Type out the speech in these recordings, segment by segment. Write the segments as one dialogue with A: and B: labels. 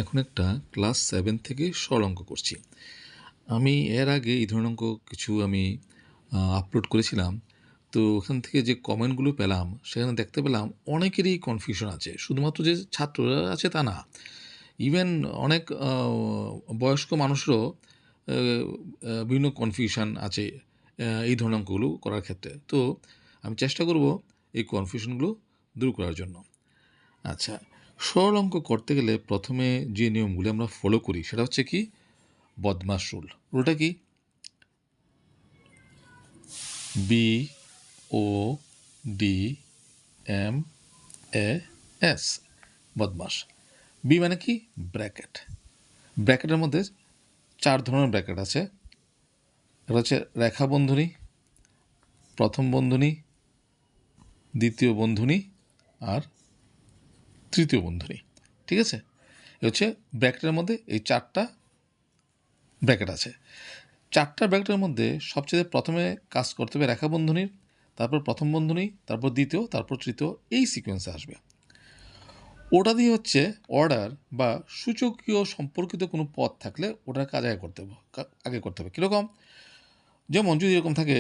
A: এখন একটা ক্লাস 7 থেকে সরল অঙ্ক করছি। আমি এর আগে এই ধরনের অঙ্ক কিছু আমি আপলোড করেছিলাম। তো ওখান থেকে যে কমেন্টগুলো পেলাম, সেখানে দেখতে পেলাম অনেকেরই কনফিউশন আছে। শুধুমাত্র যে ছাত্ররা আছে তা না। ইভেন অনেক বয়স্ক মানুষেরও আ বিভিন্ন কনফিউশন আছে এই ধরনের অঙ্কগুলো করার ক্ষেত্রে। তো আমি চেষ্টা করব এই কনফিউশনগুলো দূর করার জন্য। আচ্ছা, সরল অঙ্ক করতে গেলে প্রথমে যে নিয়মগুলি আমরা ফলো করি সেটা হচ্ছে কি বদমাশ রুল। রুলটা কি? BODMAS, বদমাস। বি মানে কি? ব্র্যাকেট। ব্র্যাকেটের মধ্যে 4 ধরনের ব্র্যাকেট আছে। এটা হচ্ছে রেখা বন্ধনী, প্রথম বন্ধনী, দ্বিতীয় বন্ধনী আর তৃতীয় বন্ধনী। ঠিক আছে? এ হচ্ছে ব্র্যাকেটের মধ্যে এই 4টা ব্র্যাকেট আছে। 4টা ব্র্যাকেটের মধ্যে সবচেয়ে প্রথমে কাজ করতে হবে রেখা বন্ধনীর, তারপর প্রথম বন্ধনী, তারপর দ্বিতীয়, তারপর তৃতীয়, এই সিকোয়েন্সে আসবে। ওটা দিয়ে হচ্ছে অর্ডার বা সূচকীয় সম্পর্কিত কোনো পদ থাকলে ওটার কাজ আগে করতে হবে। কীরকম? যেমন যদি এরকম থাকে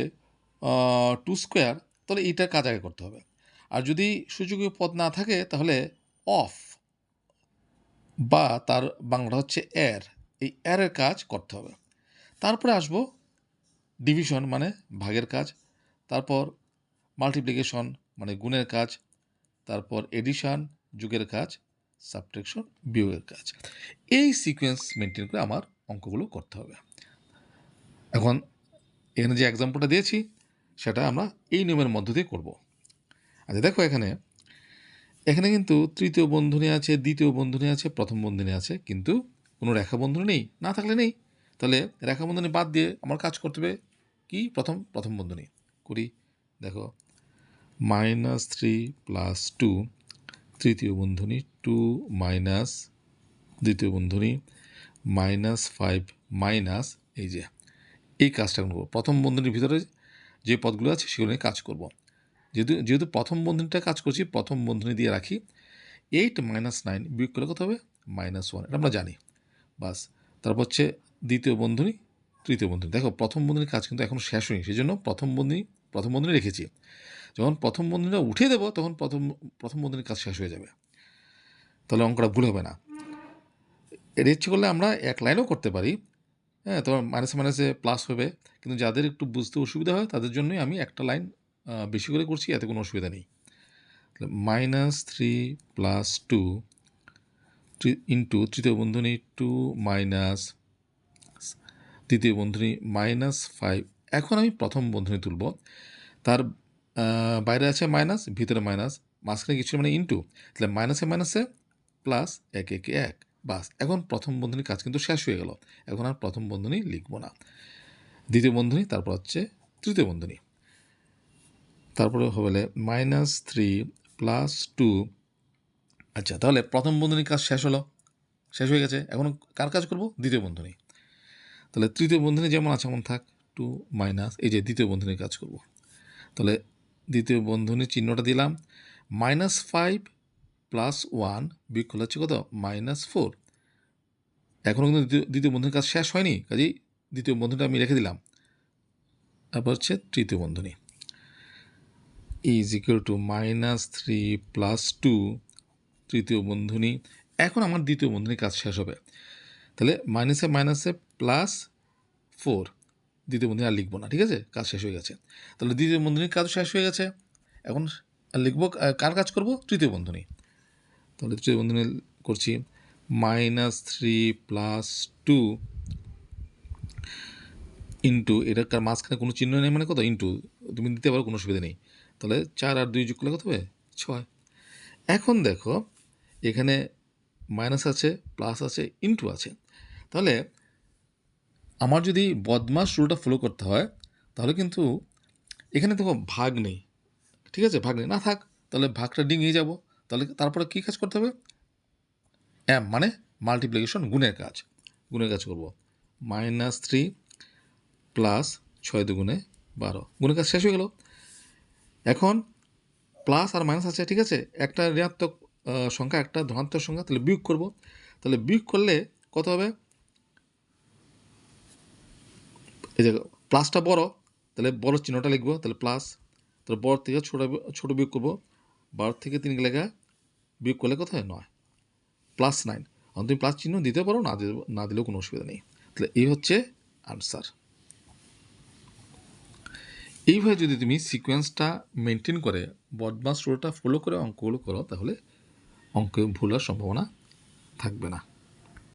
A: 2 স্কোয়ার, তাহলে এইটার কাজ আগে করতে হবে। আর যদি সূচকীয় পদ না থাকে তাহলে অফ বা তার বাংলাটা হচ্ছে এর, এই এরের কাজ করতে হবে। তারপরে আসবো ডিভিশন মানে ভাগের কাজ, তারপর মাল্টিপ্লিকেশন মানে গুণের কাজ, তারপর এডিশন যোগের কাজ, সাবট্রাকশন বিয়োগের কাজ। এই সিকোয়েন্স মেনটেন করে আমার অঙ্কগুলো করতে হবে। এখন এখানে যে এক্সাম্পলটা দিয়েছি সেটা আমরা এই নিয়মের মধ্য দিয়ে করব। আচ্ছা দেখো, এখানে কিন্তু তৃতীয় বন্ধনী আছে, দ্বিতীয় বন্ধনী আছে, প্রথম বন্ধনী আছে, কিন্তু কোনো রেখা বন্ধনী নেই। না থাকলে নেই, তাহলে রেখা বন্ধনী বাদ দিয়ে আমার কাজ করতে হবে কি? প্রথম বন্ধনী করি। দেখো, -3 + 2, তৃতীয় বন্ধনী, 2 মাইনাস দ্বিতীয় বন্ধনী, -5 মাইনাস, এই যে এই কাজটা করব। প্রথম বন্ধনীর ভিতরে যে পদগুলো আছে সেগুলো নিয়ে কাজ করব। যেহেতু প্রথম বন্ধনীটা কাজ করছি, প্রথম বন্ধনী দিয়ে রাখি। 8 - 9 বিয়োগ করলে কত হবে? -1, এটা আমরা জানি। বাস, তারপর হচ্ছে দ্বিতীয় বন্ধনী, তৃতীয় বন্ধনী। দেখো, প্রথম বন্ধনীর কাজ কিন্তু এখনও শেষ হয়নি, সেই জন্য প্রথম বন্ধনী রেখেছি। যখন প্রথম বন্ধনীটা উঠিয়ে দেবো তখন প্রথম বন্ধনীর কাজ শেষ হয়ে যাবে, তাহলে অঙ্কটা ভুল হবে না। এর ইচ্ছে করলে আমরা এক লাইনও করতে পারি, হ্যাঁ, তোমার মাইনাসে মাইনাসে প্লাস হবে, কিন্তু যাদের একটু বুঝতে অসুবিধা হয় তাদের জন্যই আমি একটা লাইন বেশি করে করছি, এতে কোনো অসুবিধা নেই। -3 + 2 ইন্টু তৃতীয় বন্ধনী 2 মাইনাস দ্বিতীয় বন্ধনী -5। এখন আমি প্রথম বন্ধনী তুলব, তার বাইরে আছে মাইনাস, ভিতরে মাইনাস, মাঝখানে কিছু মানে ইন্টু, তাহলে মাইনাসে মাইনাসে প্লাস, 1 1 1, বাস। এখন প্রথম বন্ধনীর কাজ কিন্তু শেষ হয়ে গেল, এখন আর প্রথম বন্ধনী লিখব না। দ্বিতীয় বন্ধনী, তারপর হচ্ছে তৃতীয় বন্ধনী, তারপরে হবে -3 + 2। আচ্ছা, তাহলে প্রথম বন্ধনীর কাজ শেষ হয়ে গেছে। এখন কার কাজ করব? দ্বিতীয় বন্ধনী। তাহলে তৃতীয় বন্ধনী যেমন আছে এমন থাক, 2 মাইনাস, এই যে দ্বিতীয় বন্ধনীর কাজ করব। তাহলে দ্বিতীয় বন্ধনীর চিহ্নটা দিলাম, -5 + 1 বিয়োগ করলে হচ্ছে কত? -4। এখনও কিন্তু দ্বিতীয় বন্ধনীর কাজ শেষ হয়নি, কাজেই দ্বিতীয় বন্ধনীটা আমি রেখে দিলাম। তারপর হচ্ছে তৃতীয় বন্ধনী, = -3 + 2, তৃতীয় বন্ধনী। এখন আমার দ্বিতীয় বন্ধনীর কাজ শেষ হবে, তাহলে মাইনাসে মাইনাসে +4, দ্বিতীয় বন্ধনী আর লিখবো না, ঠিক আছে? কাজ শেষ হয়ে গেছে। তাহলে দ্বিতীয় বন্ধনীর কাজ শেষ হয়ে গেছে, এখন লিখবো কার কাজ করব? তৃতীয় বন্ধনী। তাহলে তৃতীয় বন্ধনী করছি, -3 + 2 ইন্টু, এটার মাঝখানে কোনো চিহ্ন নেই মানে কত? ইন্টু, তুমি দিতে পারো, কোনো অসুবিধা নেই। তাহলে 4 আর 2 যোগ করলে কত হবে? 6। এখন দেখো, এখানে মাইনাস আছে, প্লাস আছে, ইন্টু আছে। তাহলে আমার যদি বদমাশ রুলটা ফলো করতে হয় তাহলে কিন্তু এখানে দেখো ভাগ নেই, ঠিক আছে? ভাগ নেই, না থাক, তাহলে ভাগটা ডিঙিয়ে যাব। তাহলে তারপরে কী কাজ করতে হবে? মানে মাল্টিপ্লিকেশন, গুণের কাজ করব। -3 + 6 দুগুণে 12, গুণের কাজ শেষ হয়ে গেল। এখন প্লাস আর মাইনাস আছে, ঠিক আছে? একটা ঋণাত্মক সংখ্যা, একটা ধনাত্মক সংখ্যা, তাহলে বিয়োগ করব। তাহলে বিয়োগ করলে কত হবে, এই যে প্লাসটা বড়, তাহলে বড় চিহ্নটা লিখবো, তাহলে প্লাস, তাহলে বড় থেকে ছোট বিয়োগ করবো, 12 থেকে 3 লেখা বিয়োগ করলে কত হয় 9, +9। এখন তুমি প্লাস চিহ্ন দিতে পারো, না দিলেও কোনো অসুবিধা নেই। তাহলে এই হচ্ছে আনসার। এইভাবে যদি তুমি সিকোয়েন্সটা মেনটেন করে বদমাস রুলটা ফলো করে অঙ্কগুলো করো, তাহলে অঙ্কে ভুল হওয়ার সম্ভাবনা থাকবে না।